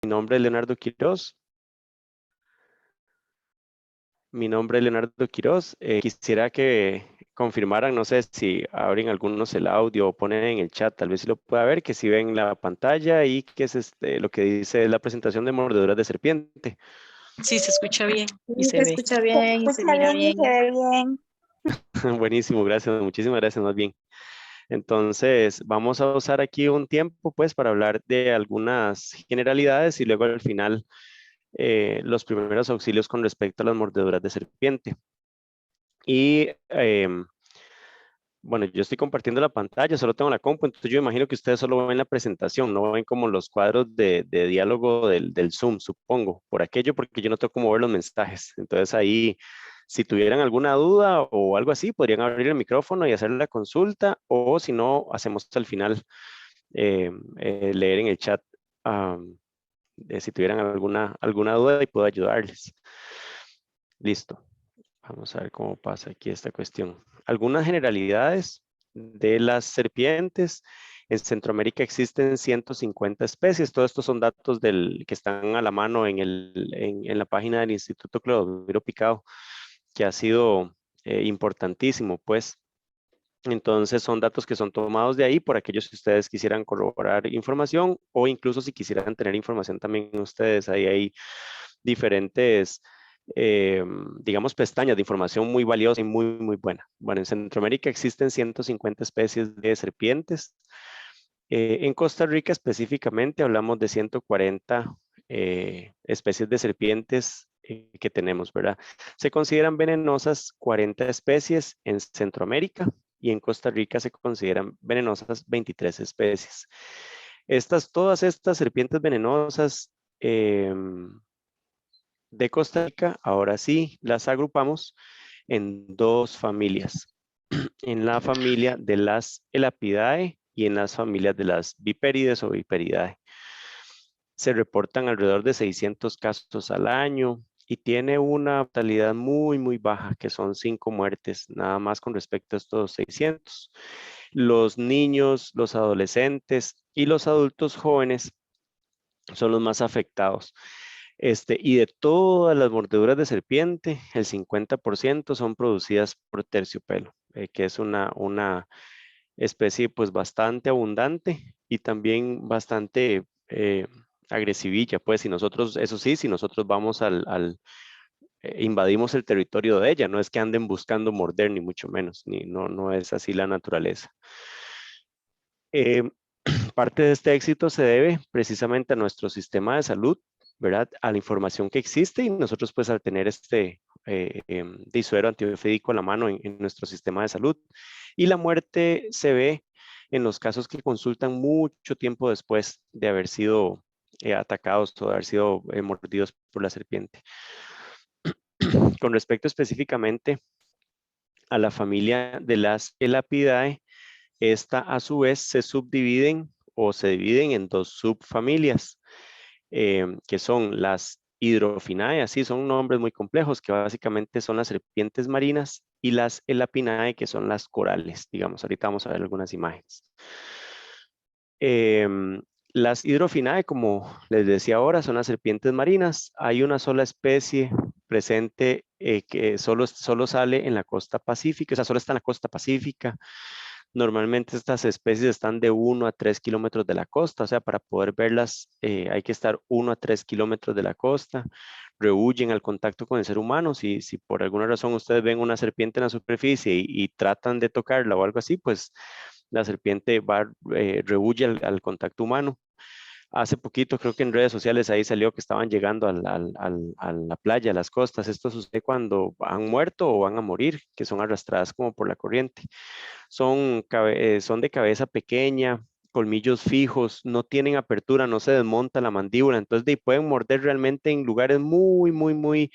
Mi nombre es Leonardo Quiroz. Quisiera que confirmaran, no sé si abren algunos el audio o ponen en el chat, tal vez si lo pueda ver, que si ven la pantalla y que es lo que dice la presentación de mordeduras de serpiente. Sí, se escucha bien Sí, y se se ve. escucha bien y se Escucha mira bien y se bien. ve bien. Buenísimo, gracias, muchísimas gracias, más bien. Entonces, vamos a usar aquí un tiempo, pues, para hablar de algunas generalidades y luego al final los primeros auxilios con respecto a las mordeduras de serpiente. Y bueno, yo estoy compartiendo la pantalla, solo tengo la compu, entonces yo imagino que ustedes solo ven la presentación, no ven como los cuadros de diálogo del Zoom, supongo, por aquello, porque yo no tengo cómo ver los mensajes. Entonces ahí, si tuvieran alguna duda o algo así, podrían abrir el micrófono y hacer la consulta, o si no, hacemos al final leer en el chat si tuvieran alguna duda y puedo ayudarles. Listo. Vamos a ver cómo pasa aquí esta cuestión. Algunas generalidades de las serpientes. En Centroamérica existen 150 especies. Todos estos son datos que están a la mano en la página del Instituto Clodoviro Picado, que ha sido importantísimo, pues. Entonces son datos que son tomados de ahí por aquellos que ustedes quisieran corroborar información o incluso si quisieran tener información también ustedes. Ahí hay diferentes, digamos, pestañas de información muy valiosa y muy buena. Bueno, en Centroamérica existen 150 especies de serpientes. En Costa Rica específicamente hablamos de 140 especies de serpientes que tenemos, ¿verdad? Se consideran venenosas 40 especies en Centroamérica y en Costa Rica se consideran venenosas 23 especies. Todas estas serpientes venenosas de Costa Rica, ahora sí, las agrupamos en dos familias, en la familia de las Elapidae y en las familias de las Viperides o Viperidae. Se reportan alrededor de 600 casos al año y tiene una mortalidad muy baja, que son 5 muertes, nada más con respecto a estos 600. Los niños, los adolescentes y los adultos jóvenes son los más afectados. Y de todas las mordeduras de serpiente, el 50% son producidas por terciopelo, que es una especie pues bastante abundante y también bastante agresivilla, pues si nosotros, eso sí, si nosotros vamos invadimos el territorio de ella, no es que anden buscando morder ni mucho menos, no es así la naturaleza. Eh, Parte de este éxito se debe precisamente a nuestro sistema de salud, ¿verdad? A la información que existe y nosotros pues al tener este disuero antibiofídico a la mano en nuestro sistema de salud. Y la muerte se ve en los casos que consultan mucho tiempo después de haber sido atacados o de haber sido mordidos por la serpiente. Con respecto específicamente a la familia de las Elapidae, esta a su vez se subdividen o se dividen en dos subfamilias, que son las Hydrophinae, así son nombres muy complejos, que básicamente son las serpientes marinas, y las Elapinae, que son las corales. Digamos, ahorita vamos a ver algunas imágenes. Las Hydrophinae, como les decía ahora, son las serpientes marinas. Hay una sola especie presente que solo sale en la costa pacífica, o sea, solo está en la costa pacífica. Normalmente estas especies están de 1 a 3 kilómetros de la costa, o sea, para poder verlas hay que estar 1 a 3 kilómetros de la costa. Rehuyen al contacto con el ser humano. Si por alguna razón ustedes ven una serpiente en la superficie y tratan de tocarla o algo así, pues la serpiente rehuye al contacto humano. Hace poquito, creo que en redes sociales ahí salió que estaban llegando a la playa, a las costas. Esto sucede cuando han muerto o van a morir, que son arrastradas como por la corriente. Son de cabeza pequeña, colmillos fijos, no tienen apertura, no se desmonta la mandíbula, entonces pueden morder realmente en lugares muy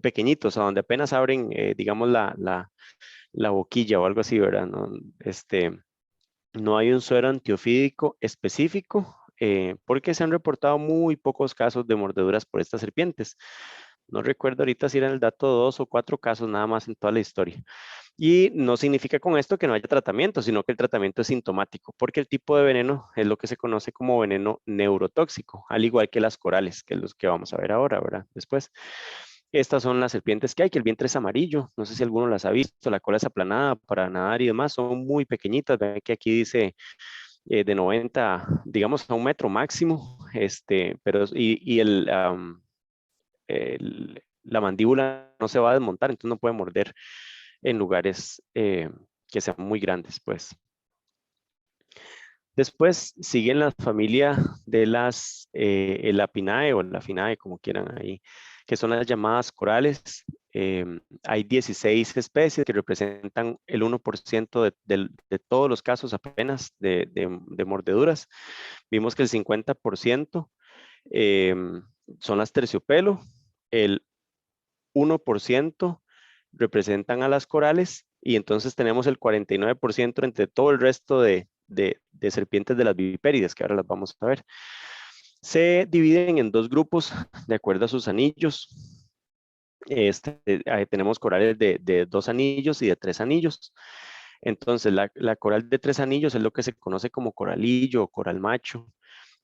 pequeñitos, a donde apenas abren, digamos, la boquilla o algo así, ¿verdad? No, no hay un suero antiofídico específico porque se han reportado muy pocos casos de mordeduras por estas serpientes. No recuerdo ahorita si era el dato 2 o 4 casos nada más en toda la historia. Y no significa con esto que no haya tratamiento, sino que el tratamiento es sintomático, porque el tipo de veneno es lo que se conoce como veneno neurotóxico, al igual que las corales, que es los que vamos a ver ahora, ¿verdad? Después. Estas son las serpientes que hay, que el vientre es amarillo. No sé si alguno las ha visto. La cola es aplanada para nadar y demás. Son muy pequeñitas. Ven que aquí dice de 90, digamos, a 1 metro máximo. Pero, la mandíbula no se va a desmontar, entonces no puede morder en lugares que sean muy grandes, pues. Después siguen la familia de las Elapinae o Elafinae, como quieran ahí, que son las llamadas corales. Hay 16 especies que representan el 1% de todos los casos apenas de mordeduras. Vimos que el 50% son las terciopelo, el 1% representan a las corales y entonces tenemos el 49% entre todo el resto de serpientes de las vipérides, que ahora las vamos a ver. Se dividen en 2 grupos de acuerdo a sus anillos. Tenemos corales de 2 anillos y de 3 anillos. Entonces, la coral de 3 anillos es lo que se conoce como coralillo o coral macho.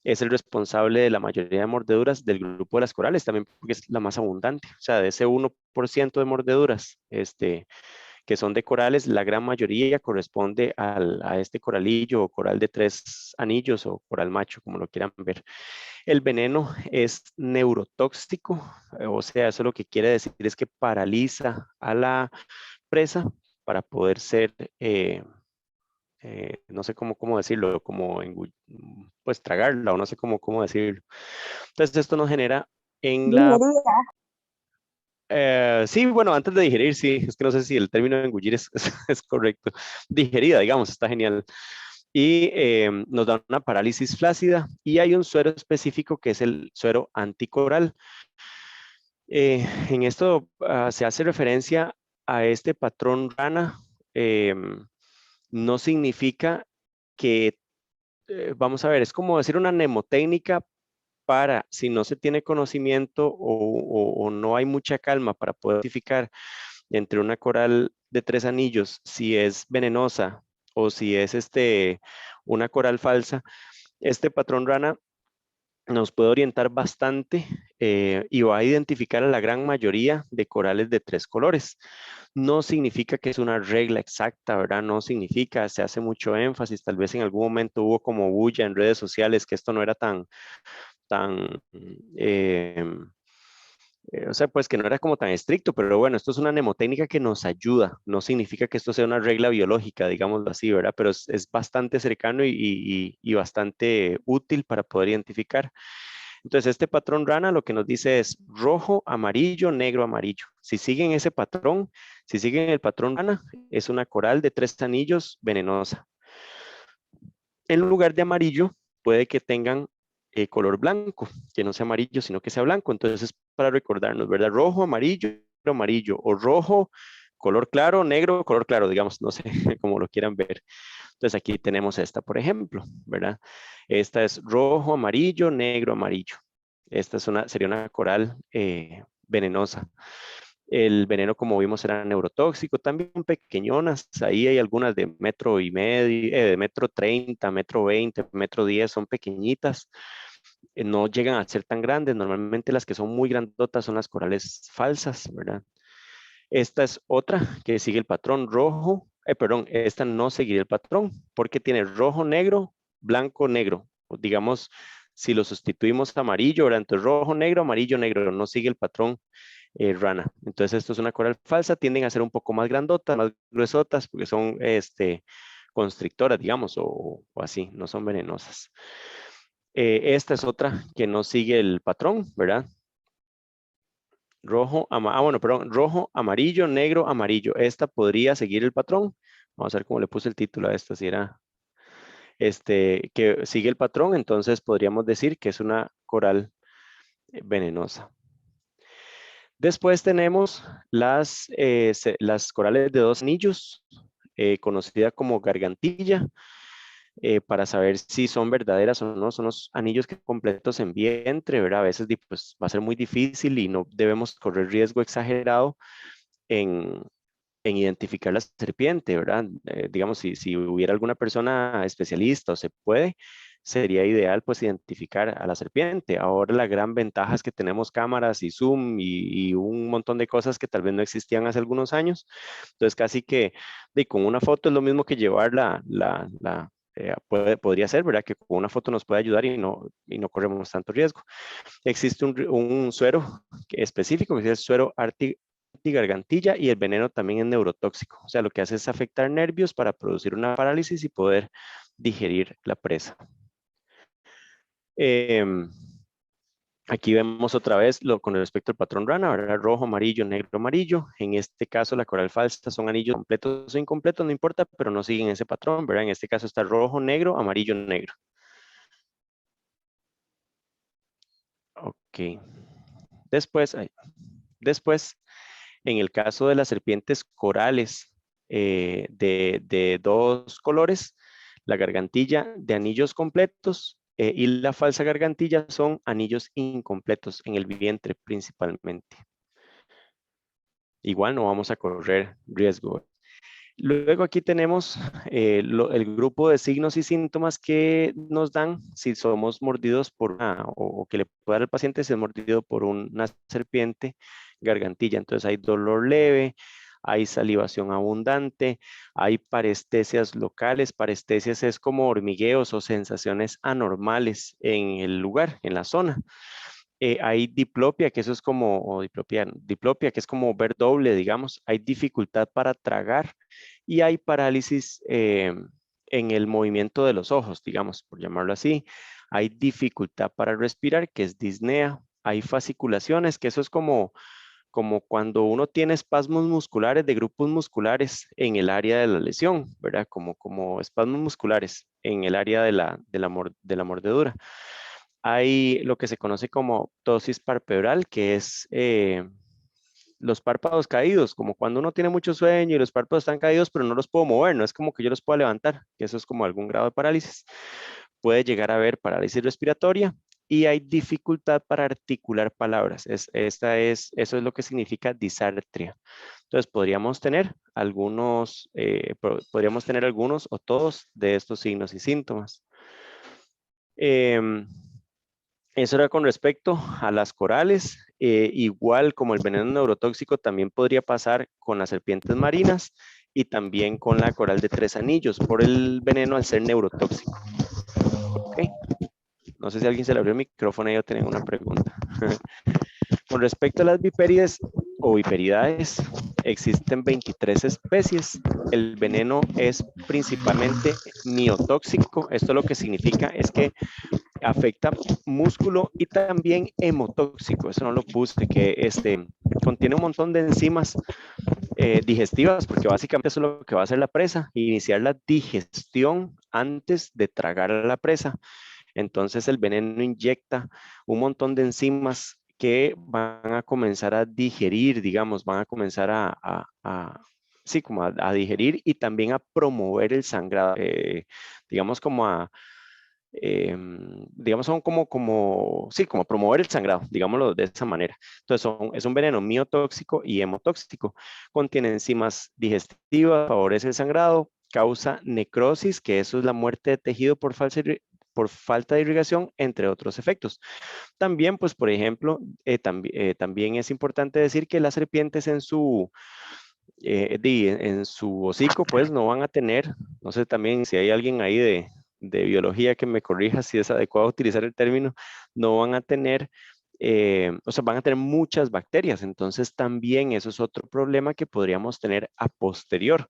Es el responsable de la mayoría de mordeduras del grupo de las corales, también porque es la más abundante. O sea, de ese 1% de mordeduras que son de corales, la gran mayoría corresponde a este coralillo o coral de 3 anillos o coral macho, como lo quieran ver. El veneno es neurotóxico, o sea, eso lo que quiere decir es que paraliza a la presa para poder ser, no sé cómo decirlo, pues tragarla o no sé cómo decirlo. Entonces esto nos genera en la... Digería. Sí, bueno, antes de digerir, sí, es que no sé si el término de engullir es correcto. Digerida, digamos, está genial. Y nos da una parálisis flácida y hay un suero específico que es el suero anticoral. En esto se hace referencia a este patrón rana. No significa que, vamos a ver, es como decir una mnemotécnica para, si no se tiene conocimiento o no hay mucha calma para poder identificar entre una coral de 3 anillos, si es venenosa o si es una coral falsa, este patrón rana nos puede orientar bastante y va a identificar a la gran mayoría de corales de 3 colores. No significa que es una regla exacta, ¿verdad? No significa, se hace mucho énfasis, tal vez en algún momento hubo como bulla en redes sociales que esto no era tan eh, o sea, pues que no era como tan estricto, pero bueno, esto es una mnemotécnica que nos ayuda. No significa que esto sea una regla biológica, digámoslo así, ¿verdad? Pero es bastante cercano y bastante útil para poder identificar. Entonces, este patrón rana lo que nos dice es rojo, amarillo, negro, amarillo. Si siguen ese patrón, si siguen el patrón rana, es una coral de 3 anillos venenosa. En lugar de amarillo, puede que tengan color blanco, que no sea amarillo, sino que sea blanco. Entonces, es para recordarnos, ¿verdad? Rojo, amarillo, amarillo, o rojo, color claro, negro, color claro, digamos, no sé cómo lo quieran ver. Entonces, aquí tenemos esta, por ejemplo, ¿verdad? Esta es rojo, amarillo, negro, amarillo. Esta sería una coral venenosa. El veneno, como vimos, era neurotóxico, también pequeñonas. Ahí hay algunas de 1,5 metros, de 1,30 metros, 1,20 metros, 1,10 metros, son pequeñitas. No llegan a ser tan grandes. Normalmente las que son muy grandotas son las corales falsas, ¿verdad? Esta es otra que sigue el patrón rojo. Perdón, esta no seguiría el patrón porque tiene rojo, negro, blanco, negro. Digamos, si lo sustituimos a amarillo, ¿verdad? Entonces rojo, negro, amarillo, negro. No sigue el patrón rana. Entonces esto es una coral falsa, tienden a ser un poco más grandotas, más gruesotas, porque son constrictoras, digamos, o así, no son venenosas. Esta es otra que no sigue el patrón, ¿verdad? Bueno, perdón, rojo, amarillo, negro, amarillo. Esta podría seguir el patrón. Vamos a ver cómo le puse el título a esta, si era que sigue el patrón, entonces podríamos decir que es una coral venenosa. Después tenemos las corales de 2 anillos, conocida como gargantilla. para saber si son verdaderas o no. Son los anillos completos en vientre, ¿verdad? A veces pues, va a ser muy difícil y no debemos correr riesgo exagerado en, en identificar la serpiente, ¿verdad? Digamos, si hubiera alguna persona especialista o se puede, sería ideal pues identificar a la serpiente. Ahora la gran ventaja es que tenemos cámaras y zoom y un montón de cosas que tal vez no existían hace algunos años. Entonces casi que con una foto es lo mismo que llevar podría ser, ¿verdad? Que con una foto nos puede ayudar y no corremos tanto riesgo. Existe un suero específico, que es el suero antigargantilla, y el veneno también es neurotóxico. O sea, lo que hace es afectar nervios para producir una parálisis y poder digerir la presa. Em, Aquí vemos otra vez con respecto al patrón rana, ¿verdad? Rojo, amarillo, negro, amarillo. En este caso, la coral falsa son anillos completos o incompletos, no importa, pero no siguen ese patrón, ¿verdad? En este caso está rojo, negro, amarillo, negro. Ok. Después, en el caso de las serpientes corales de dos colores, la gargantilla de anillos completos y la falsa gargantilla son anillos incompletos en el vientre principalmente. Igual no vamos a correr riesgo. Luego aquí tenemos el grupo de signos y síntomas que nos dan si somos mordidos por o que le puede dar al paciente si es mordido por una serpiente gargantilla. Entonces hay dolor leve, hay salivación abundante, hay parestesias locales. Parestesias es como hormigueos o sensaciones anormales en el lugar, en la zona. Hay diplopia, que eso es como, o diplopia, que es como ver doble, digamos. Hay dificultad para tragar y hay parálisis en el movimiento de los ojos, digamos, por llamarlo así. Hay dificultad para respirar, que es disnea. Hay fasciculaciones, que eso es como cuando uno tiene espasmos musculares de grupos musculares en el área de la lesión, ¿verdad? Como espasmos musculares en el área de la mordedura. Hay lo que se conoce como ptosis palpebral, que es los párpados caídos, como cuando uno tiene mucho sueño y los párpados están caídos, pero no los puedo mover, no es como que yo los pueda levantar, que eso es como algún grado de parálisis. Puede llegar a haber parálisis respiratoria y hay dificultad para articular palabras. Eso es lo que significa disartria. Entonces, podríamos tener algunos o todos de estos signos y síntomas. Eso era con respecto a las corales. Igual como el veneno neurotóxico también podría pasar con las serpientes marinas y también con la coral de 3 anillos por el veneno al ser neurotóxico. Okay. No sé si a alguien se le abrió el micrófono y yo tenía una pregunta. Con respecto a las viperides o viperidades, existen 23 especies. El veneno es principalmente miotóxico. Esto lo que significa es que afecta músculo y también hemotóxico. Eso no lo puse, que contiene un montón de enzimas digestivas, porque básicamente eso es lo que va a hacer la presa, iniciar la digestión antes de tragar a la presa. Entonces el veneno inyecta un montón de enzimas que van a comenzar a digerir, digamos, van a comenzar sí, como a digerir y también a promover el sangrado, digamos digamos, son sí, como promover el sangrado, digámoslo de esa manera. Entonces, es un veneno miotóxico y hemotóxico. Contiene enzimas digestivas, favorece el sangrado, causa necrosis, que eso es la muerte de tejido por falta de irrigación, entre otros efectos. También, pues, por ejemplo, también es importante decir que las serpientes en su hocico, pues no van a tener, no sé también si hay alguien ahí de biología que me corrija si es adecuado utilizar el término, no van a tener, o sea, van a tener muchas bacterias, entonces también eso es otro problema que podríamos tener a posterior,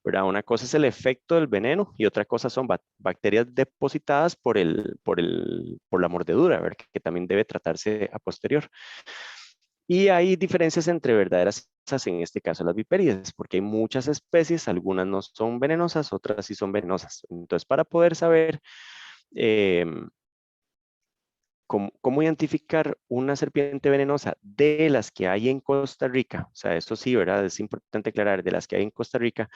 ¿verdad? Una cosa es el efecto del veneno y otra cosa son bacterias depositadas por la mordedura, ¿verdad? Que también debe tratarse a posterior. Y hay diferencias entre verdaderas en este caso las vipérides, porque hay muchas especies, algunas no son venenosas, otras sí son venenosas. Entonces, para poder saber eh, cómo identificar una serpiente venenosa de las que hay en Costa Rica, o sea, eso sí, ¿verdad? Es importante aclarar, de las que hay en Costa Rica,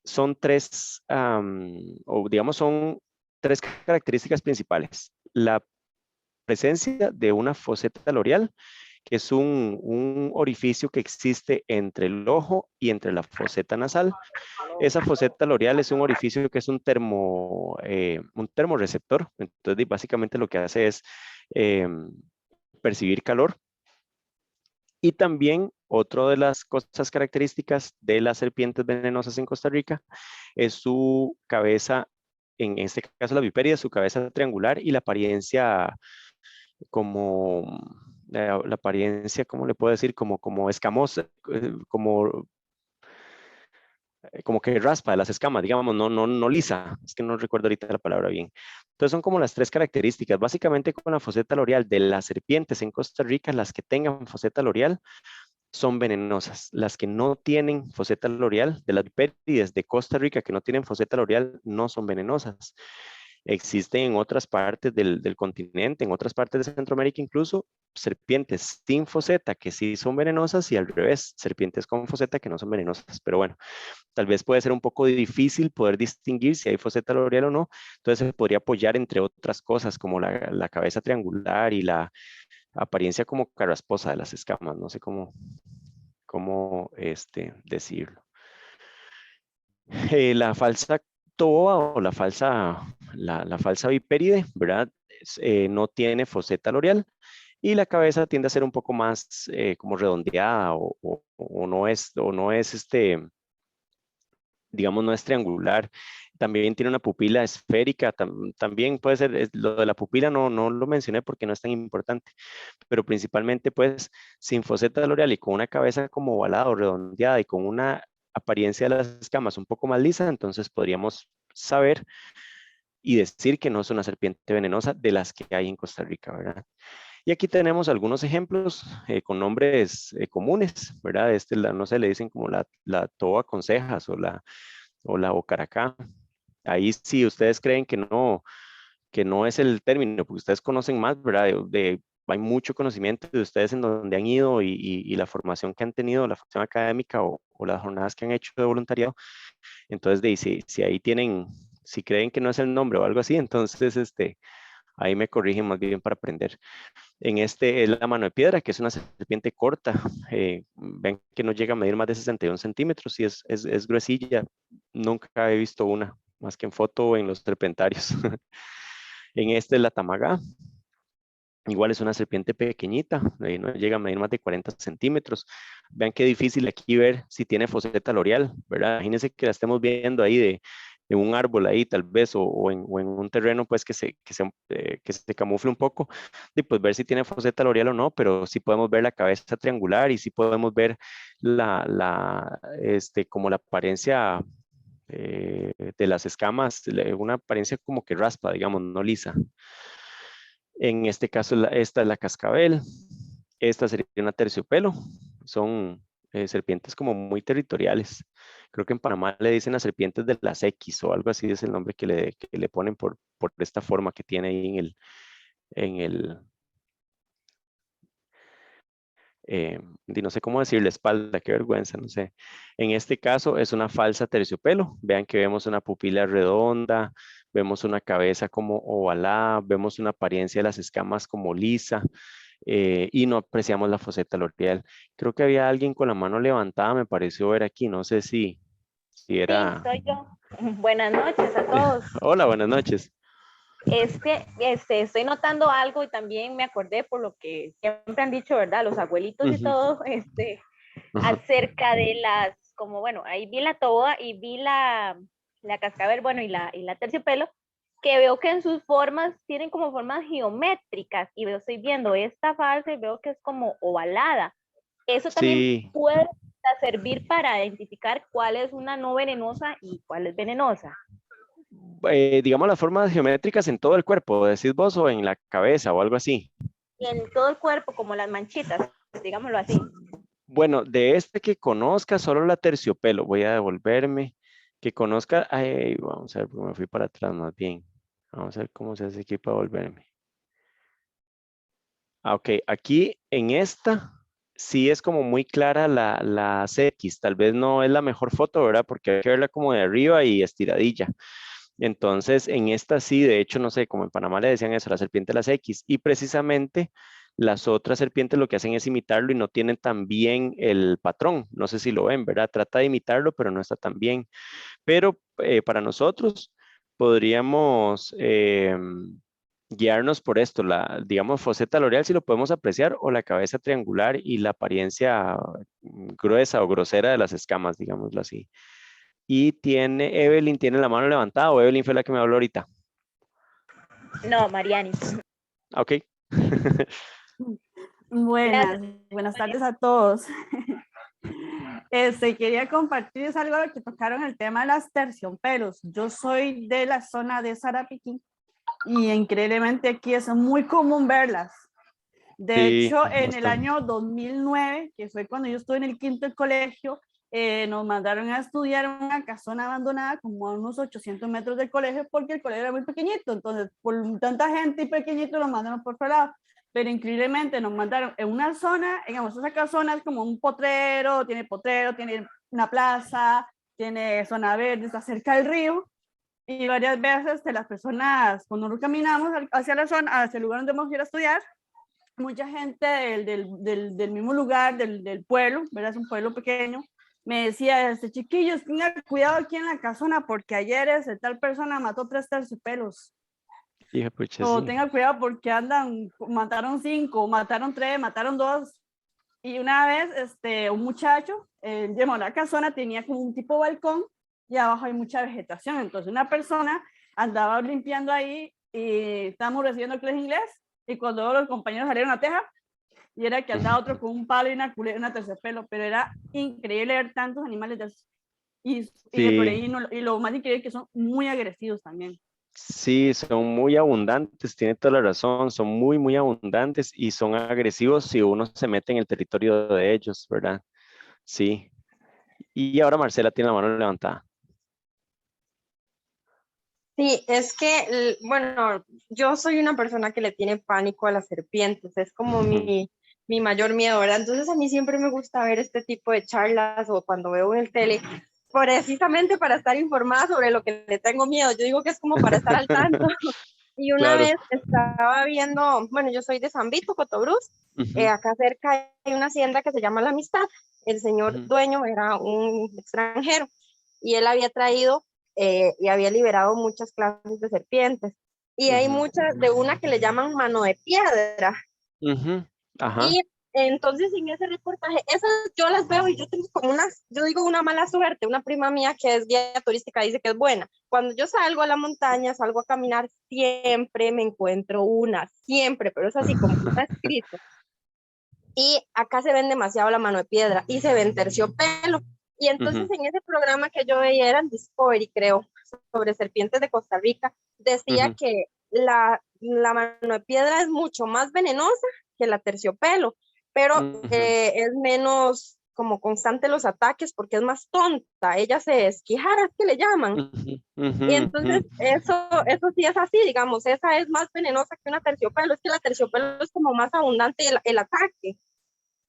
son tres, o digamos, son tres características principales. La presencia de una foseta loreal, que es un orificio que existe entre el ojo y entre la foseta nasal. Esa foseta loreal es un orificio que es un termorreceptor. Entonces, básicamente lo que hace es percibir calor. Y también otra de las cosas características de las serpientes venenosas en Costa Rica es su cabeza, en este caso la viperia, su cabeza triangular y la apariencia como, la apariencia, ¿cómo le puedo decir? Como escamosa, como que raspa de las escamas, digamos, no lisa, es que no recuerdo ahorita la palabra bien. Entonces son como las tres características. Básicamente con la foseta loreal de las serpientes en Costa Rica, las que tengan foseta loreal son venenosas. Las que no tienen foseta loreal, de las vipérides de Costa Rica que no tienen foseta loreal, no son venenosas. Existen en otras partes del continente, en otras partes de Centroamérica incluso, serpientes sin foseta que sí son venenosas y al revés, serpientes con foseta que no son venenosas. Pero bueno, tal vez puede ser un poco difícil poder distinguir si hay foseta loreal o no. Entonces se podría apoyar entre otras cosas como la cabeza triangular y la apariencia como carrasposa de las escamas. No sé cómo decirlo. La falsa toa o la falsa vipéride, ¿verdad? No tiene foseta loreal y la cabeza tiende a ser un poco más como redondeada o no es digamos, no es triangular. También tiene una pupila esférica, también puede ser, lo de la pupila no lo mencioné porque no es tan importante, pero principalmente pues sin foseta loreal y con una cabeza como ovalada o redondeada y con una apariencia de las escamas un poco más lisa, entonces podríamos saber y decir que no es una serpiente venenosa de las que hay en Costa Rica, ¿verdad? Y aquí tenemos algunos ejemplos con nombres comunes, ¿verdad? No sé, le dicen como la toba con cejas o la ocaracá. Ahí sí ustedes creen que no es el término, porque ustedes conocen más, ¿verdad? Hay mucho conocimiento de ustedes en donde han ido y la formación que han tenido, la formación académica o las jornadas que han hecho de voluntariado. Entonces, si ahí tienen, si creen que no es el nombre o algo así, entonces ahí me corrigen más bien para aprender. En este es la mano de piedra, que es una serpiente corta. Ven que no llega a medir más de 61 centímetros y es gruesilla. Nunca he visto una, más que en foto o en los serpentarios. En este es la tamaga. Igual es una serpiente pequeñita, no llega a medir más de 40 centímetros. Vean qué difícil aquí ver si tiene foseta loreal, ¿verdad? Imagínense que la estemos viendo ahí de un árbol ahí tal vez o en un terreno pues que se camufle un poco y pues ver si tiene foseta loreal o no, pero sí podemos ver la cabeza triangular y sí podemos ver como la apariencia de las escamas, una apariencia como que raspa, digamos, no lisa. En este caso, esta es la cascabel. Esta sería una terciopelo. Son serpientes como muy territoriales. Creo que en Panamá le dicen las serpientes de las X o algo así es el nombre que le ponen por esta forma que tiene ahí en el y no sé cómo decir la espalda, qué vergüenza, no sé. En este caso es una falsa terciopelo. Vean que vemos una pupila redonda, vemos una cabeza como ovalada, vemos una apariencia de las escamas como lisa y no apreciamos la foseta loreal. Creo que había alguien con la mano levantada, me pareció ver aquí, no sé si Sí, era... soy yo. Buenas noches a todos. Hola, buenas noches. Es que estoy notando algo y también me acordé por lo que siempre han dicho, ¿verdad? Los abuelitos y Ujú, todo, ujú. acerca de como bueno, ahí vi la toba y vi la cascabel, bueno, y la terciopelo, que veo que en sus formas tienen como formas geométricas y estoy viendo esta falsa y veo que es como ovalada. Eso también Sí, puede servir para identificar cuál es una no venenosa y cuál es venenosa. digamos las formas geométricas en todo el cuerpo, decís vos, o en la cabeza o algo así. Y en todo el cuerpo, como las manchitas, digámoslo así. Bueno, de este que conozca solo la terciopelo, voy a devolverme. Que conozca, ay, vamos a ver, porque me fui para atrás más bien. Vamos a ver cómo se hace aquí para volverme. Ah, ok, aquí en esta sí es como muy clara la CX, tal vez no es la mejor foto, ¿verdad? Porque hay que verla como de arriba y estiradilla. Entonces, en esta sí, de hecho, no sé, como en Panamá le decían eso, la serpiente de las X, y precisamente las otras serpientes lo que hacen es imitarlo y no tienen tan bien el patrón. No sé si lo ven, ¿verdad? Trata de imitarlo, pero no está tan bien. Pero para nosotros podríamos guiarnos por esto, digamos, Foseta L'Oreal, si lo podemos apreciar, o la cabeza triangular y la apariencia gruesa o grosera de las escamas, digámoslo así. Y Evelyn tiene la mano levantada, o Evelyn fue la que me habló ahorita. No, Mariani. Ok. Buenas, Gracias. buenas tardes a todos. Quería compartirles algo de lo que tocaron el tema de las terciopelos. Yo soy de la zona de Sarapiquí y increíblemente aquí es muy común verlas. De Sí, hecho, en el bastante. año 2009, que fue cuando yo estuve en el quinto del colegio, nos mandaron a estudiar en una casona abandonada como a unos 800 metros del colegio porque el colegio era muy pequeñito. Entonces, por tanta gente y pequeñito, nos mandaron por otro lado. Pero increíblemente nos mandaron en una zona, digamos, esa casona es como un potrero, tiene una plaza, tiene zona verde, está cerca del río. Y varias veces las personas, cuando nos caminamos hacia la zona, hacia el lugar donde vamos a ir a estudiar, mucha gente del mismo lugar, del pueblo, ¿verdad? Es un pueblo pequeño, me decía, chiquillos, tengan cuidado aquí en la casona porque ayer tal persona mató 3 terciopelos. Hija, pucha, O sí. tengan cuidado porque mataron 5, mataron 3, mataron 2. Y una vez, un muchacho, digamos, la casona tenía como un tipo balcón y abajo hay mucha vegetación. Entonces una persona andaba limpiando ahí y estábamos recibiendo clases de inglés y cuando los compañeros salieron a teja y era que andaba otro con un palo y una terciopelo, pero era increíble ver tantos animales de esos. Sí, Y lo más increíble es que son muy agresivos también. sí, son muy abundantes, tiene toda la razón, son muy, muy abundantes y son agresivos si uno se mete en el territorio de ellos, ¿verdad? Sí. Y ahora Marcela tiene la mano levantada. Sí, es que, bueno, yo soy una persona que le tiene pánico a las serpientes, es como mi mayor miedo, ¿verdad? Entonces a mí siempre me gusta ver este tipo de charlas o cuando veo en el tele, precisamente para estar informada sobre lo que le tengo miedo. Yo digo que es como para estar al tanto. Y una Claro. vez estaba viendo, bueno, yo soy de San Vito, Cotobruz, Ujú, acá cerca hay una hacienda que se llama La Amistad. El señor ujú, dueño era un extranjero y él había traído y había liberado muchas clases de serpientes. Y hay ujú, muchas, de una que le llaman mano de piedra. ujú. Ajá. Y entonces en ese reportaje, esas yo las veo y yo tengo como yo digo una mala suerte. Una prima mía que es guía turística dice que es buena. Cuando yo salgo a la montaña, salgo a caminar, siempre me encuentro una, siempre, pero es así como que está escrito. Y acá se ven demasiado la mano de piedra y se ven terciopelo. Y entonces Ujú, en ese programa que yo veía, era en Discovery, creo, sobre serpientes de Costa Rica, decía ujú, que la mano de piedra es mucho más venenosa que la terciopelo, pero ujú, es menos como constante los ataques porque es más tonta, ella se esquijara, es que le llaman. ujú, ujú, Y ujú. entonces eso sí es así, digamos, esa es más venenosa que una terciopelo, es que la terciopelo es como más abundante el ataque.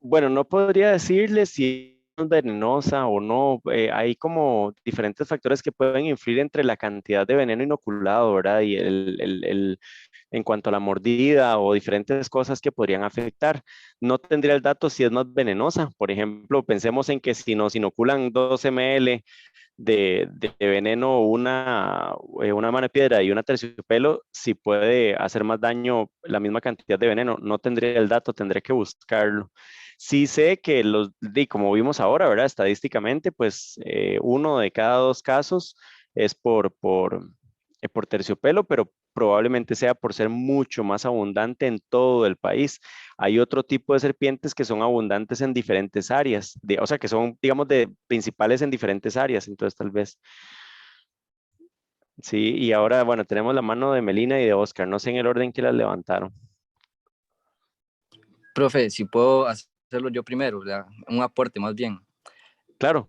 Bueno, no podría decirle si es venenosa o no. Hay como diferentes factores que pueden influir entre la cantidad de veneno inoculado, ¿verdad? Y en cuanto a la mordida o diferentes cosas que podrían afectar. No tendría el dato si es más venenosa. Por ejemplo, pensemos en que si nos inoculan 2 ml de veneno, una mano de piedra y una terciopelo, si puede hacer más daño la misma cantidad de veneno. No tendría el dato, tendré que buscarlo. Sí sé que como vimos ahora, ¿verdad? Estadísticamente, pues 1 de cada 2 casos es por terciopelo, pero probablemente sea por ser mucho más abundante en todo el país. Hay otro tipo de serpientes que son abundantes en diferentes áreas, o sea, que son, digamos, de principales en diferentes áreas, entonces tal vez. Sí, y ahora, bueno, tenemos la mano de Melina y de Oscar, no sé en el orden que las levantaron. Profe, si puedo hacerlo yo primero, ¿verdad? Un aporte más bien. Claro,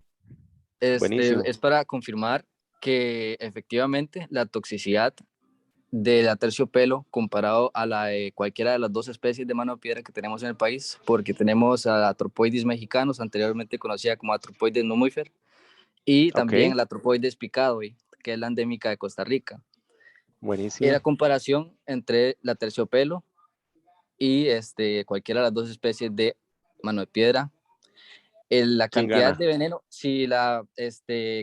buenísimo. Es para confirmar que efectivamente la toxicidad de la terciopelo comparado a la de cualquiera de las dos especies de mano de piedra que tenemos en el país, porque tenemos a Atropoides mexicanos, anteriormente conocida como Atropoides numífer, y también Ok, la Atropoides picadoi, que es la endémica de Costa Rica. Y la buenísimo. comparación entre la terciopelo y cualquiera de las dos especies de mano de piedra, la ¿Quién cantidad gana? de veneno, si la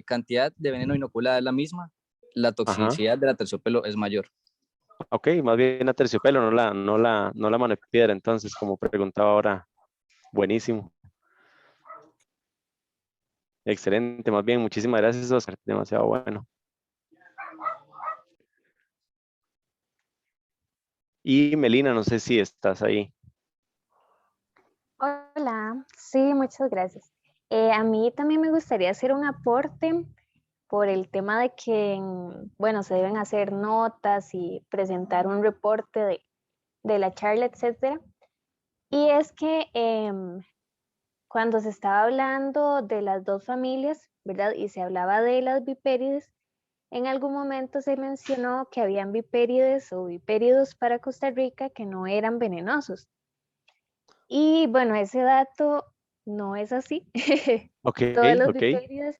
cantidad de veneno inoculada es la misma, la Ajá. toxicidad de la terciopelo es mayor. Ok, más bien a terciopelo, no la mano de piedra, entonces, como preguntaba ahora. Buenísimo. Excelente, más bien, muchísimas gracias, Oscar. Demasiado bueno. Y Melina, no sé si estás ahí. Hola, sí, muchas gracias. A mí también me gustaría hacer un aporte por el tema de que, bueno, se deben hacer notas y presentar un reporte de la charla, etcétera. Y es que cuando se estaba hablando de las dos familias, ¿verdad? Y se hablaba de las vipérides, en algún momento se mencionó que habían vipérides o vipéridos para Costa Rica que no eran venenosos. Y bueno, ese dato no es así. Ok, Todos los ok. vipéridos,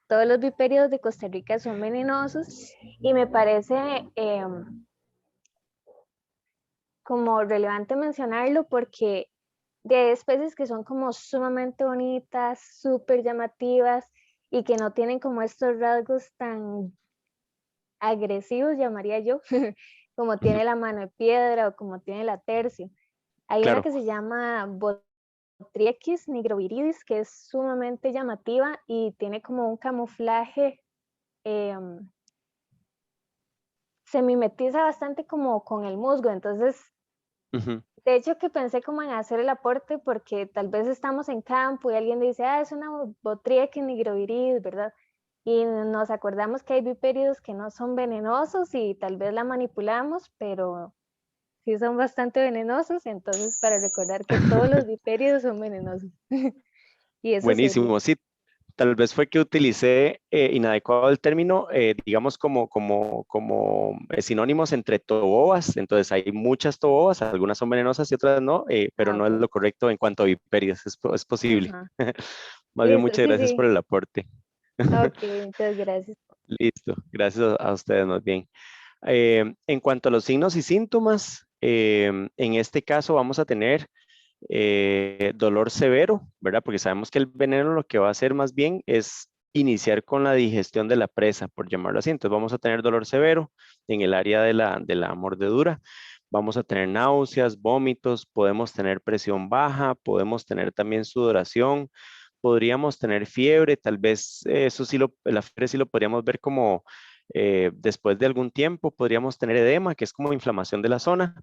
todos los vipéridos de Costa Rica son venenosos y me parece como relevante mencionarlo porque de especies que son como sumamente bonitas, súper llamativas y que no tienen como estos rasgos tan agresivos, llamaría yo, como Ujú, tiene la mano de piedra o como tiene la tercio. Hay una claro, que se llama Botriechis nigroviridis, que es sumamente llamativa y tiene como un camuflaje, eh, se mimetiza bastante como con el musgo, entonces ujú, de hecho que pensé como en hacer el aporte porque tal vez estamos en campo y alguien dice, es una Botriechis nigroviridis, ¿verdad? Y nos acordamos que hay vipéridos que no son venenosos y tal vez la manipulamos, pero sí son bastante venenosos, entonces para recordar que todos los vipéridos son venenosos. Y eso sería. buenísimo. Sí, tal vez fue que utilicé inadecuado el término, digamos, como sinónimos entre tobobas. Entonces, hay muchas tobobas, algunas son venenosas y otras no, pero Ah, no es ok. lo correcto en cuanto a viperios. Es posible. Ajá. Más bien, Listo, muchas sí, gracias por sí. el aporte. Ok, muchas gracias. Listo, gracias a ustedes, más bien. En cuanto a los signos y síntomas, en este caso vamos a tener dolor severo, ¿verdad? Porque sabemos que el veneno lo que va a hacer más bien es iniciar con la digestión de la presa, por llamarlo así. Entonces vamos a tener dolor severo en el área de la mordedura. Vamos a tener náuseas, vómitos, podemos tener presión baja, podemos tener también sudoración, podríamos tener fiebre, tal vez eso sí la fiebre sí lo podríamos ver como después de algún tiempo, podríamos tener edema, que es como inflamación de la zona,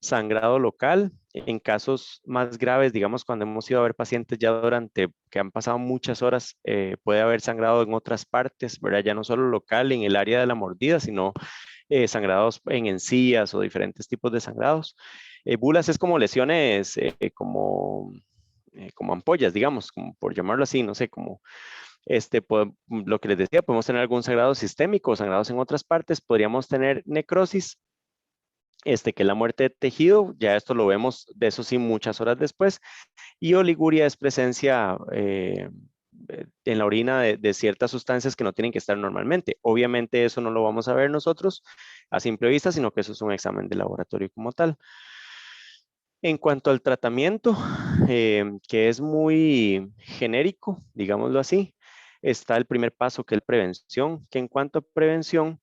sangrado local. En casos más graves, digamos, cuando hemos ido a ver pacientes ya durante que han pasado muchas horas, puede haber sangrado en otras partes, ¿verdad? Ya no solo local en el área de la mordida, sino sangrados en encías o diferentes tipos de sangrados. Bulas es como lesiones, como ampollas, digamos, como por llamarlo así, no sé, como lo que les decía, podemos tener algún sangrado sistémico, sangrados en otras partes, podríamos tener necrosis, que es la muerte de tejido, ya esto lo vemos, de eso sí, muchas horas después, y oliguria es presencia en la orina de ciertas sustancias que no tienen que estar normalmente. Obviamente eso no lo vamos a ver nosotros a simple vista, sino que eso es un examen de laboratorio como tal. En cuanto al tratamiento, que es muy genérico, digámoslo así, está el primer paso que es prevención, que en cuanto a prevención,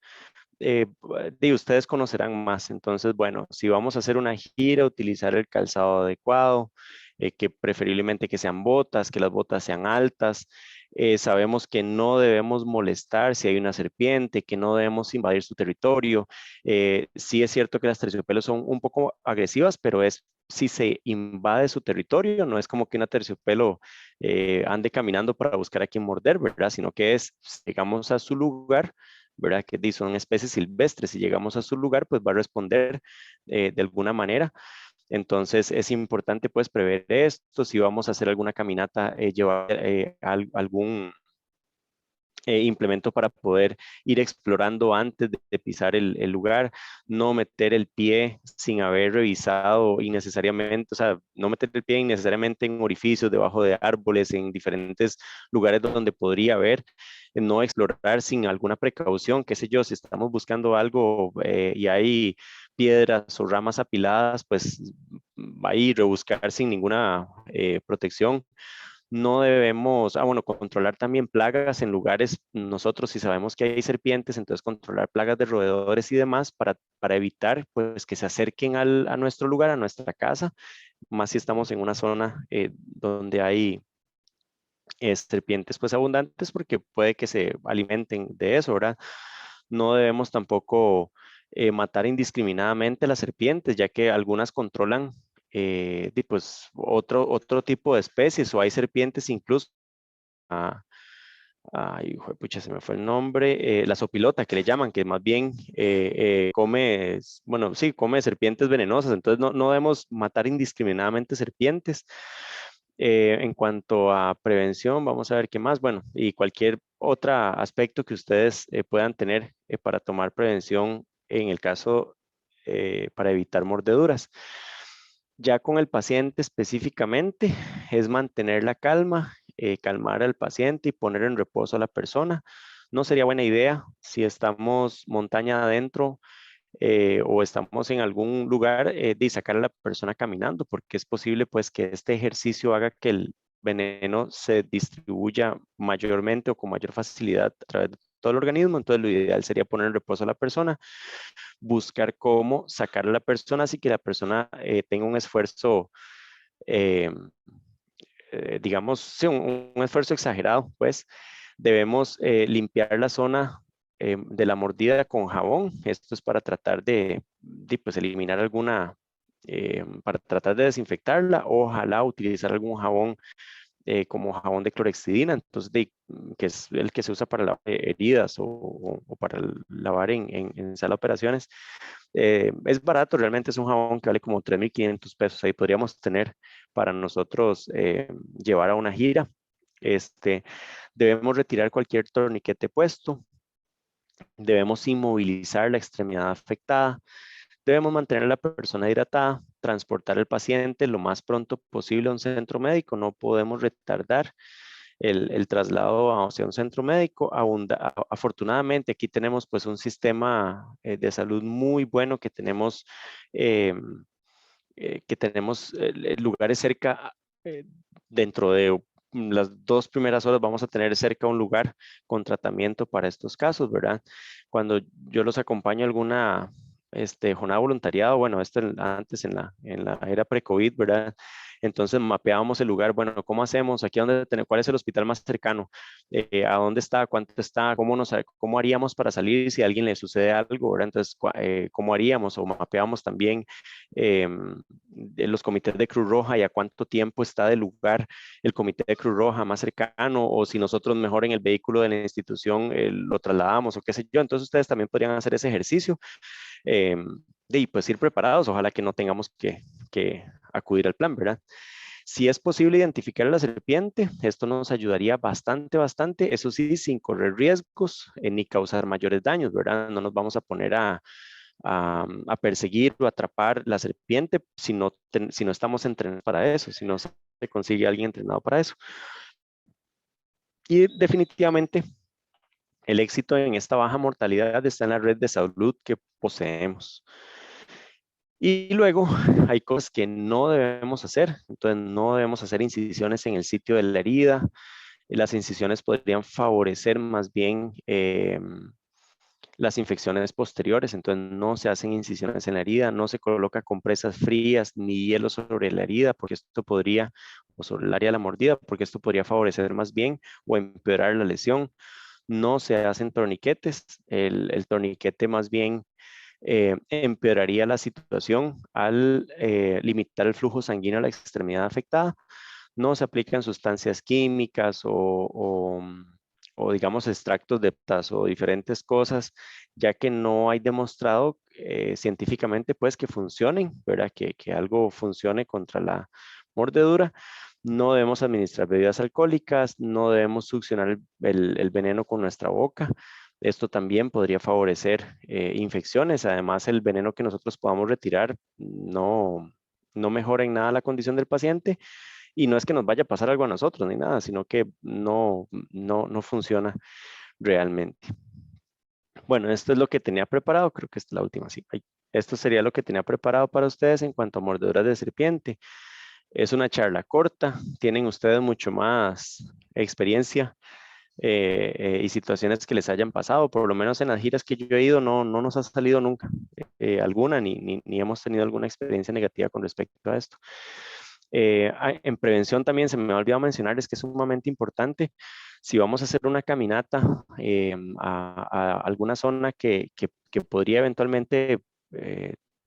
de ustedes conocerán más. Entonces, bueno, si vamos a hacer una gira, utilizar el calzado adecuado, que preferiblemente que sean botas, que las botas sean altas. Sabemos que no debemos molestar si hay una serpiente, que no debemos invadir su territorio. Sí es cierto que las terciopelos son un poco agresivas, pero es si se invade su territorio, no es como que una terciopelo ande caminando para buscar a quien morder, ¿verdad? Sino que es, llegamos a su lugar, ¿verdad? Que son especies silvestres. Si llegamos a su lugar, pues va a responder de alguna manera. Entonces es importante pues prever esto. Si vamos a hacer alguna caminata, llevar implemento para poder ir explorando antes de pisar el lugar, no meter el pie sin haber revisado innecesariamente, o sea, no meter el pie innecesariamente en orificios, debajo de árboles, en diferentes lugares donde podría haber, no explorar sin alguna precaución, qué sé yo, si estamos buscando algo y hay piedras o ramas apiladas, pues va a ir rebuscar sin ninguna protección. No debemos, bueno, controlar también plagas en lugares, nosotros si sabemos que hay serpientes, entonces controlar plagas de roedores y demás para evitar pues que se acerquen a nuestro lugar, a nuestra casa, más si estamos en una zona donde hay serpientes pues abundantes, porque puede que se alimenten de eso, ¿verdad? No debemos tampoco matar indiscriminadamente las serpientes, ya que algunas controlan pues otro tipo de especies, o hay serpientes incluso, ay, hijo de pucha, se me fue el nombre, la sopilota que le llaman, que más bien come, bueno, sí, come serpientes venenosas, entonces no debemos matar indiscriminadamente serpientes. En cuanto a prevención, vamos a ver qué más, bueno, y cualquier otro aspecto que ustedes puedan tener para tomar prevención en el caso para evitar mordeduras. Ya con el paciente específicamente, es mantener la calma, calmar al paciente y poner en reposo a la persona. No sería buena idea si estamos montaña adentro o estamos en algún lugar de sacar a la persona caminando, porque es posible pues que este ejercicio haga que el veneno se distribuya mayormente o con mayor facilidad a través de todo el organismo. Entonces lo ideal sería poner en reposo a la persona, buscar cómo sacar a la persona así que la persona tenga un esfuerzo, eh, digamos, sí, un esfuerzo exagerado, pues debemos limpiar la zona de la mordida con jabón. Esto es para tratar de pues, eliminar alguna, para tratar de desinfectarla. Ojalá utilizar algún jabón como jabón de clorexidina, entonces que es el que se usa para lavar heridas o para lavar en sala de operaciones. Es barato, realmente es un jabón que vale como 3.500 pesos. Ahí podríamos tener para nosotros llevar a una gira. Debemos retirar cualquier torniquete puesto. Debemos inmovilizar la extremidad afectada. Debemos mantener a la persona hidratada, transportar al paciente lo más pronto posible a un centro médico. No podemos retardar el traslado hacia un centro médico. Afortunadamente aquí tenemos pues un sistema de salud muy bueno, eh, que tenemos lugares cerca, dentro de las 2 primeras horas vamos a tener cerca un lugar con tratamiento para estos casos, ¿verdad? Cuando yo los acompaño a alguna jornada de voluntariado, bueno, esto antes en la era pre-COVID, ¿verdad? Entonces mapeábamos el lugar, bueno, ¿cómo hacemos? Aquí dónde tenemos, ¿cuál es el hospital más cercano? ¿A dónde está? ¿Cuánto está? ¿Cómo haríamos para salir si a alguien le sucede algo, ¿verdad? Entonces, ¿cómo haríamos? O mapeamos también de los comités de Cruz Roja y a cuánto tiempo está del lugar el comité de Cruz Roja más cercano, o si nosotros mejor en el vehículo de la institución lo trasladamos o qué sé yo. Entonces ustedes también podrían hacer ese ejercicio y pues ir preparados, ojalá que no tengamos que acudir al plan, ¿verdad? Si es posible identificar a la serpiente, esto nos ayudaría bastante, eso sí, sin correr riesgos ni causar mayores daños, ¿verdad? No nos vamos a poner a perseguir o atrapar la serpiente si no estamos entrenados para eso, si no se consigue alguien entrenado para eso. Y definitivamente el éxito en esta baja mortalidad está en la red de salud que poseemos. Y luego hay cosas que no debemos hacer. Entonces no debemos hacer incisiones en el sitio de la herida. Las incisiones podrían favorecer más bien las infecciones posteriores. Entonces no se hacen incisiones en la herida, no se coloca compresas frías ni hielo sobre la herida, porque esto podría, o sobre el área de la mordida, porque esto podría favorecer más bien o empeorar la lesión. No se hacen torniquetes. El torniquete más bien empeoraría la situación al limitar el flujo sanguíneo a la extremidad afectada. No se aplican sustancias químicas o digamos extractos de plantas o diferentes cosas, ya que no hay demostrado científicamente pues que funcionen, ¿verdad? Que algo funcione contra la mordedura. No debemos administrar bebidas alcohólicas, no debemos succionar el veneno con nuestra boca. Esto también podría favorecer infecciones. Además, el veneno que nosotros podamos retirar no mejora en nada la condición del paciente y no es que nos vaya a pasar algo a nosotros ni nada, sino que no funciona realmente. Bueno, esto es lo que tenía preparado, creo que esta es la última, sí. Esto sería lo que tenía preparado para ustedes en cuanto a mordeduras de serpiente. Es una charla corta, tienen ustedes mucho más experiencia y situaciones que les hayan pasado, por lo menos en las giras que yo he ido no nos ha salido nunca alguna, ni hemos tenido alguna experiencia negativa con respecto a esto. En prevención también se me ha olvidado mencionarles que es sumamente importante. Si vamos a hacer una caminata a alguna zona que podría eventualmente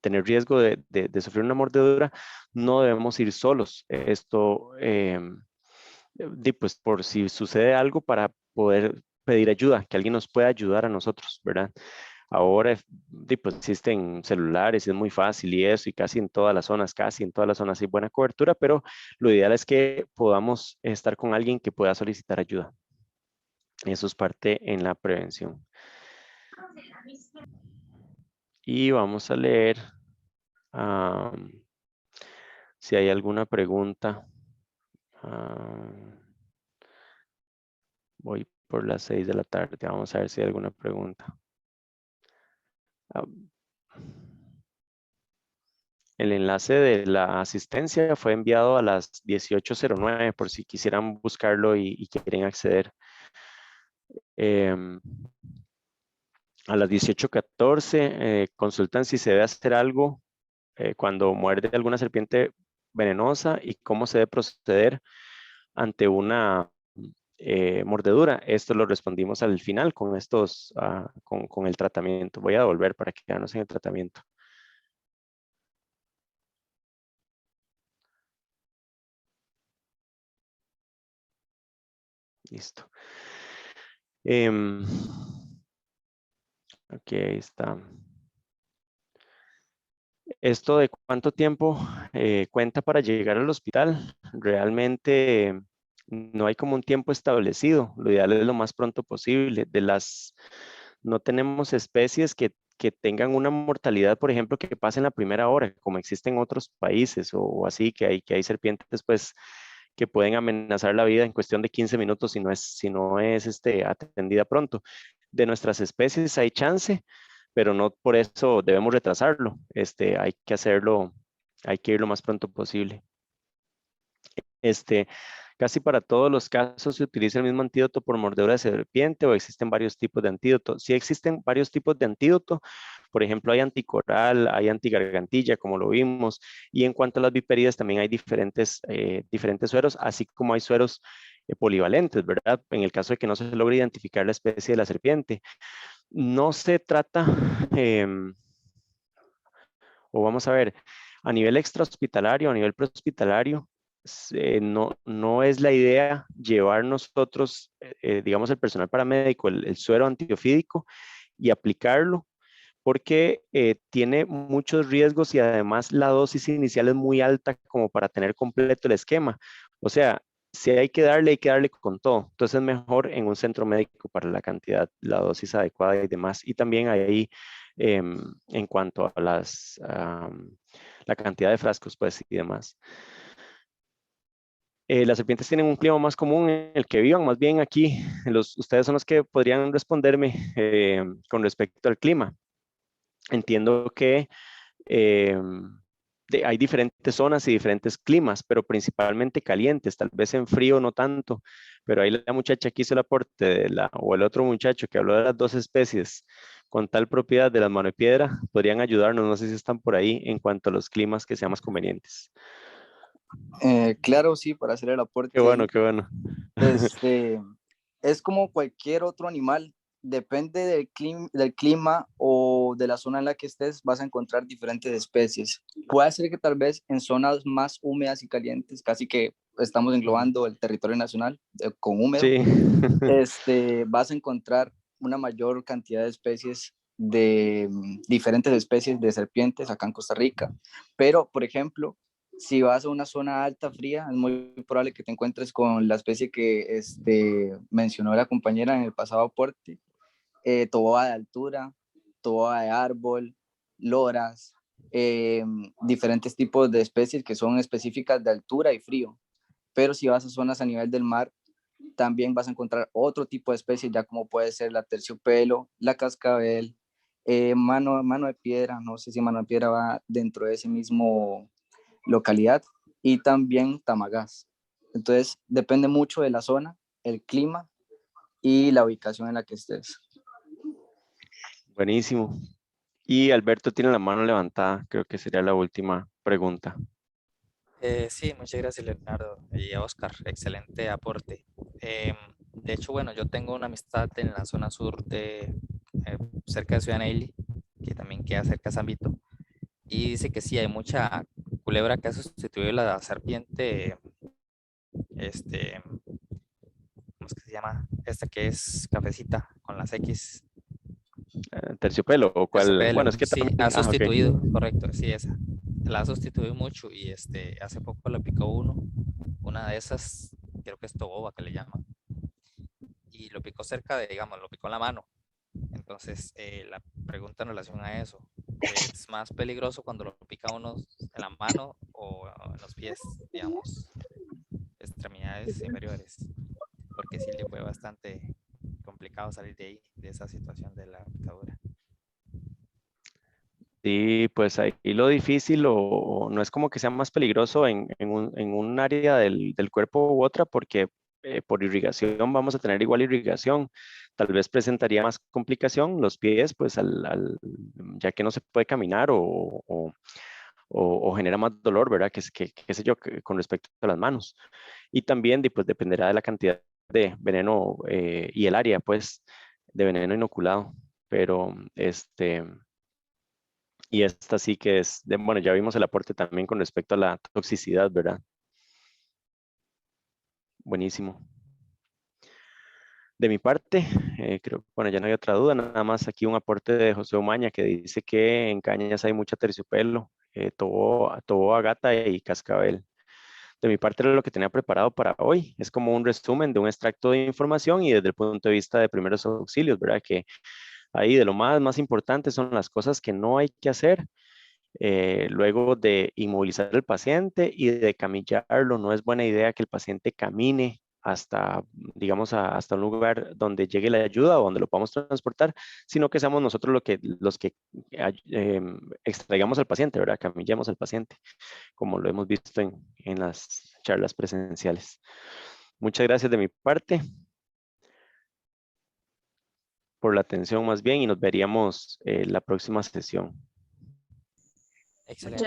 tener riesgo de sufrir una mordedura, no debemos ir solos. Esto, pues por si sucede algo para poder pedir ayuda, que alguien nos pueda ayudar a nosotros, ¿verdad? Ahora pues existen celulares, es muy fácil y eso, y casi en todas las zonas hay buena cobertura, pero lo ideal es que podamos estar con alguien que pueda solicitar ayuda. Eso es parte en la prevención. Y vamos a leer si hay alguna pregunta. Voy por las 6 de la tarde, vamos a ver si hay alguna pregunta. El enlace de la asistencia fue enviado a las 18:09 por si quisieran buscarlo y quieren acceder. A las 18:14 consultan si se debe hacer algo cuando muerde alguna serpiente venenosa y cómo se debe proceder ante una mordedura. Esto lo respondimos al final con con el tratamiento. Voy a volver para quedarnos en el tratamiento. Listo. Ok, ahí está. Esto de cuánto tiempo cuenta para llegar al hospital, realmente no hay como un tiempo establecido. Lo ideal es lo más pronto posible. No tenemos especies que tengan una mortalidad, por ejemplo, que pase en la primera hora, como existe en otros países o así, que hay serpientes pues que pueden amenazar la vida en cuestión de 15 minutos si no es atendida pronto. De nuestras especies hay chance, pero no por eso debemos retrasarlo. Hay que hacerlo, hay que ir lo más pronto posible. Casi para todos los casos se utiliza el mismo antídoto por mordedura de serpiente o existen varios tipos de antídoto. Sí existen varios tipos de antídoto. Por ejemplo, hay anticoral, hay antigargantilla, como lo vimos. Y en cuanto a las viperidas, también hay diferentes sueros, así como hay sueros polivalentes, ¿verdad? En el caso de que no se logre identificar la especie de la serpiente. No se trata, o vamos a ver, a nivel extrahospitalario, a nivel prehospitalario, no es la idea llevar nosotros, digamos, el personal paramédico, el suero antiofídico y aplicarlo, porque tiene muchos riesgos y además la dosis inicial es muy alta como para tener completo el esquema. O sea, si hay que darle con todo. Entonces es mejor en un centro médico para la cantidad, la dosis adecuada y demás. Y también ahí en cuanto a la cantidad de frascos, pues y demás. Las serpientes tienen un clima más común en el que vivan, más bien aquí, ustedes son los que podrían responderme con respecto al clima. Entiendo que hay diferentes zonas y diferentes climas, pero principalmente calientes, tal vez en frío no tanto, pero ahí la muchacha que hizo el aporte o el otro muchacho que habló de las dos especies con tal propiedad de las piedra, podrían ayudarnos, no sé si están por ahí en cuanto a los climas que sean más convenientes. Claro, sí, para hacer el aporte. Qué bueno, qué bueno. Es como cualquier otro animal, depende del clima o de la zona en la que estés, vas a encontrar diferentes especies. Puede ser que tal vez en zonas más húmedas y calientes, casi que estamos englobando el territorio nacional con húmedo, Sí. Vas a encontrar una mayor cantidad de especies diferentes especies de serpientes acá en Costa Rica. Pero, por ejemplo, Si vas a una zona alta, fría, es muy probable que te encuentres con la especie que mencionó la compañera en el pasado aporte, toboa de altura, toboa de árbol, loras, diferentes tipos de especies que son específicas de altura y frío. Pero si vas a zonas a nivel del mar, también vas a encontrar otro tipo de especies, ya como puede ser la terciopelo, la cascabel, mano de piedra, no sé si mano de piedra va dentro de ese mismo localidad, y también tamagás. Entonces, depende mucho de la zona, el clima y la ubicación en la que estés. Buenísimo. Y Alberto tiene la mano levantada, creo que sería la última pregunta. Sí, muchas gracias, Leonardo y a Oscar. Excelente aporte. De hecho, bueno, yo tengo una amistad en la zona sur cerca de Ciudad Neyli, que también queda cerca de San Vito, y dice que sí, hay mucha culebra que ha sustituido la serpiente, ¿cómo es que se llama? Esta que es cafecita con las X. Terciopelo o cuál, Terciopelo, bueno, es que sí, también, ha ok. sustituido, correcto, sí, esa. La ha sustituido mucho y hace poco la picó una de esas, creo que es toboba que le llaman, y lo picó cerca de, digamos, lo picó en la mano. Entonces, la pregunta en relación a eso, ¿es más peligroso cuando lo pica uno en la mano o en los pies, digamos, extremidades inferiores? Porque sí le fue bastante complicado salir de ahí, de esa situación de la picadura. Sí, pues ahí lo difícil o no es como que sea más peligroso en un área del cuerpo u otra, porque por irrigación vamos a tener igual irrigación. Tal vez presentaría más complicación los pies, pues ya que no se puede caminar o genera más dolor, ¿verdad? Qué sé yo, con respecto a las manos. Y también pues, dependerá de la cantidad de veneno y el área, pues, de veneno inoculado. Pero y esta sí que es, bueno, ya vimos el aporte también con respecto a la toxicidad, ¿verdad? Buenísimo. De mi parte, creo, bueno, ya no hay otra duda, nada más aquí un aporte de José Umaña que dice que en Cañas hay mucha terciopelo, toboa, gata y cascabel. De mi parte era lo que tenía preparado para hoy. Es como un resumen de un extracto de información y desde el punto de vista de primeros auxilios, ¿verdad? Que ahí de lo más importante son las cosas que no hay que hacer. Luego de inmovilizar al paciente y de camillarlo, no es buena idea que el paciente camine hasta, digamos, hasta un lugar donde llegue la ayuda o donde lo podamos transportar, sino que seamos nosotros los que extraigamos al paciente, ¿verdad? Camillemos al paciente, como lo hemos visto en las charlas presenciales. Muchas gracias de mi parte por la atención más bien y nos veríamos la próxima sesión. Excelente.